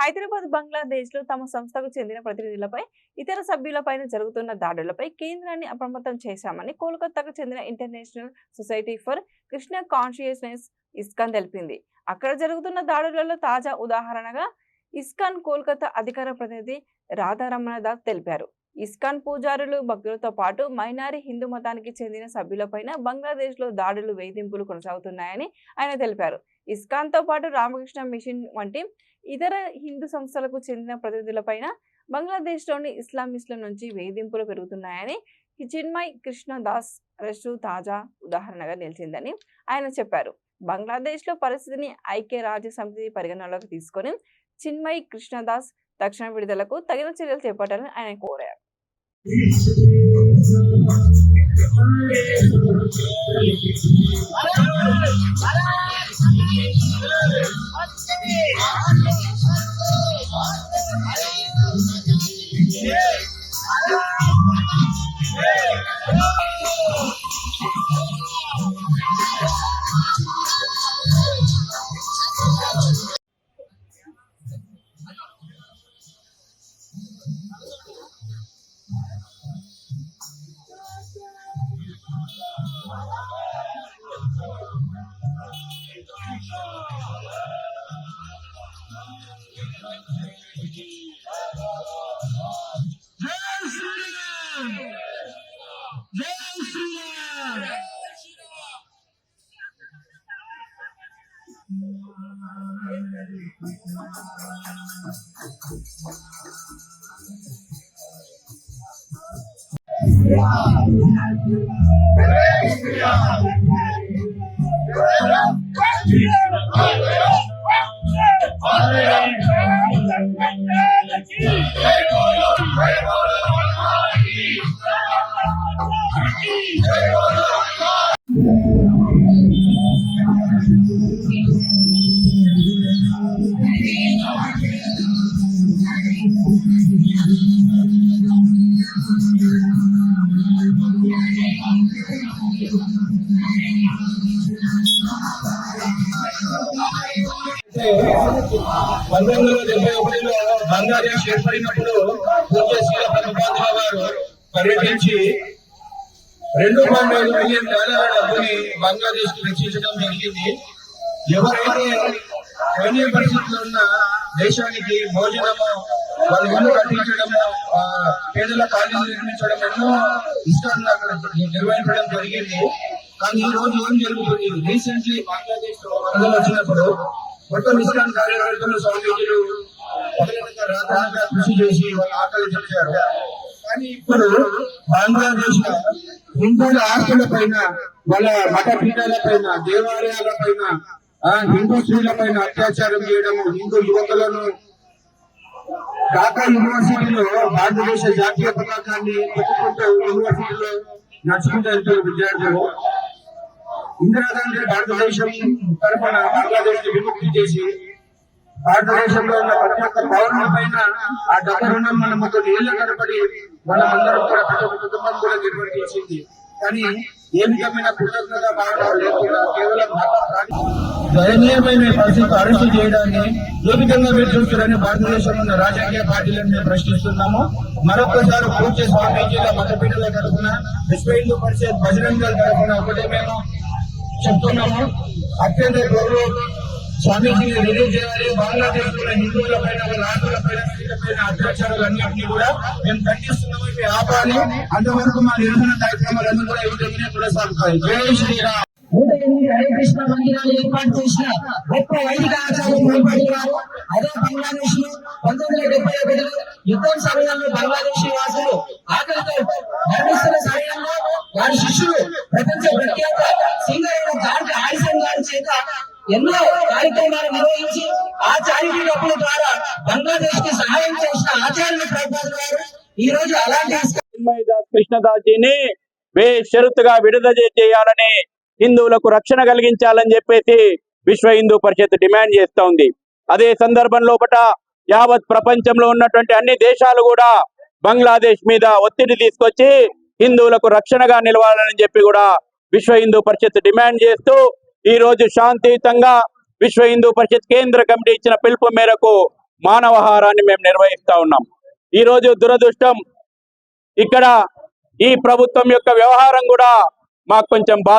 హైదరాబాద్, బంగ్లాదేశ్ లో తమ సంస్థకు చెందిన ప్రతినిధులపై, ఇతర సభ్యులపైన జరుగుతున్న దాడులపై కేంద్రాన్ని అప్రమత్తం చేశామని కోల్కతాకు చెందిన international society for Krishna consciousness ISKCON తెలిపింది. అక్కడ జరుగుతున్న దాడులలో తాజా ఉదాహరణగా ఇస్కాన్ కోల్కతా అధికార ప్రతినిధి రాధారమణ దాస్ తెలిపారు. ఇస్కాన్ పూజారులు, భక్తులతో పాటు మైనారి హిందూ మతానికి చెందిన సభ్యులపైన బంగ్లాదేశ్ లో దాడులు, వేధింపులు కొనసాగుతున్నాయని ఆయన తెలిపారు. ఇస్కాన్ తో పాటు రామకృష్ణ మిషన్ వంటి ఇతర హిందూ సంస్థలకు చెందిన ప్రతినిధులపైన బంగ్లాదేశ్ లోని ఇస్లామిస్టుల నుంచి వేధింపులు పెరుగుతున్నాయని, చిన్మయ్ కృష్ణ దాస్ అరెస్టు తాజా ఉదాహరణగా నిలిచిందని ఆయన చెప్పారు. బంగ్లాదేశ్ లో పరిస్థితిని ఐక్యరాజ్య సమితి పరిగణనలోకి తీసుకొని చిన్మయ్ కృష్ణదాస్ తక్షణ విడుదలకు తగిన చర్యలు చేపట్టాలని ఆయన కోరారు. బంగ్లాదేశ్ ఏర్పడినప్పుడు పూజ్యశీల ప్రభుపాదుల వారు పర్యటించి $2.5 మిలియన్ డబ్బుని బంగ్లాదేశ్ కి వెచ్చించడం జరిగింది. ఎవరైతే దయనీయ పరిస్థితుల్లో ఉన్న దేశానికి భోజనము, వాళ్ళ ఇల్లు కట్టించడము, పేదల కాలనీలు నిర్మించడం, ఎన్నో ఇష్టాలను అక్కడ నిర్వహించడం జరిగింది. కానీ ఈ రోజు ఏం జరుగుతుంది? రీసెంట్లీ బంగ్లాదేశ్ వరదలు వచ్చినప్పుడు మొత్తం ఇస్లాం కార్యకర్తలు, స్వామీజీలు రాత్రంగా కృషి చేసి వాళ్ళ ఆకలి చేశారు. కానీ ఇప్పుడు బంగ్లాదేశ్ హిందువుల ఆస్తుల పైన, వాళ్ళ మత పీఠాల పైన, దేవాలయాల పైన, హిందూ స్త్రీల పైన అత్యాచారం చేయడము, హిందూ యువకులను ఢాకా యూనివర్సిటీలో భారతదేశ జాతీయ పతాకాన్ని పెట్టుకుంటూ యూనివర్సిటీలో నడుచుకుంటూ వెళ్తున్న విద్యార్థులు, ఇందిరాగాంధీ భారతదేశం తరఫున బంగ్లాదేశ్ ని విముక్తి చేసి భారతదేశంలో ఉన్న ప్రతి ఒక్క పౌరుల పైన ఆ డబ్బు రుణం మన మొత్తం ఏళ్ళ గడపడి మనమందరం కూడా ప్రతి ఒక్క కుటుంబం కూడా నిర్వర్తించింది. కానీ ఏ విధమైన కృతజ్ఞత భావన లేకుండా కేవలం దయనీయమైన పరిస్థితి అరెస్టు చేయడాన్ని ఏ విధంగా మీరు చూస్తున్నారని భారతదేశంలో ఉన్న రాజకీయ పార్టీలను మేము ప్రశ్నిస్తున్నాము. మరొకసారి పూజ్య స్వామీజీల మతపీఠల తరఫున, విశ్వ హిందూ పరిషత్, బజరంగ దళ్ తరఫున ఒకటే మేము చెప్తున్నాము. అత్యంత త్వరలో స్వామీజీని రిలీజ్ చేయాలి. బంగ్లాదేశ్ లో హిందువుల పైన, వాళ్ళ ఆస్తుల పైన, స్త్రీల పైన అత్యాచారాలన్నింటినీ కూడా మేము ఖండిస్తున్నాము. ఇవి ఆపాలి. అంతవరకు మా నిరసన కార్యక్రమాలన్నీ కూడా ఈ విధంగా కొనసాగుతాయి. జై శ్రీరామ్. 108 హరే కృష్ణ మందిరాలు ఏర్పాటు చేసిన గొప్ప వైదిక ఆచార్యం ఏర్పడినారు. అదే బంగ్లాదేశ్ లో 1971 యుద్ధం సమయంలో బంగ్లాదేశీ వాసులు ఆకలితో మరణిస్తున్న సమయంలో వారి శిష్యులు ప్రపంచ ప్రఖ్యాత సింగర్ జార్జ్ హారిసన్ గారి చేత ఎన్నో కార్యక్రమాలు నిర్వహించి ఆ చారిటీ డబ్బుల ద్వారా బంగ్లాదేశ్ కి సహాయం చేసిన ఆచార్య ప్రభుపాదుల వారు ఈ రోజు అలాంటి కృష్ణదాస్ జీని బేషరతుగా విడుదల చేయాలని, హిందువులకు రక్షణ కలిగించాలని చెప్పేసి విశ్వ హిందూ పరిషత్ డిమాండ్ చేస్తోంది. అదే సందర్భంలో యావత్ ప్రపంచంలో ఉన్నటువంటి అన్ని దేశాలు కూడా బంగ్లాదేశ్ మీద ఒత్తిడి తీసుకొచ్చి హిందువులకు రక్షణగా నిలవాలని చెప్పి కూడా విశ్వ హిందూ పరిషత్ డిమాండ్ చేస్తూ ఈ రోజు శాంతియుతంగా విశ్వ హిందూ పరిషత్ కేంద్ర కమిటీ ఇచ్చిన పిలుపు మేరకు మానవహారాన్ని మేము నిర్వహిస్తా ఉన్నాం. ఈ రోజు దురదృష్టం, ఇక్కడ ఈ ప్రభుత్వం యొక్క వ్యవహారం కూడా మాకు కొంచెం బాధ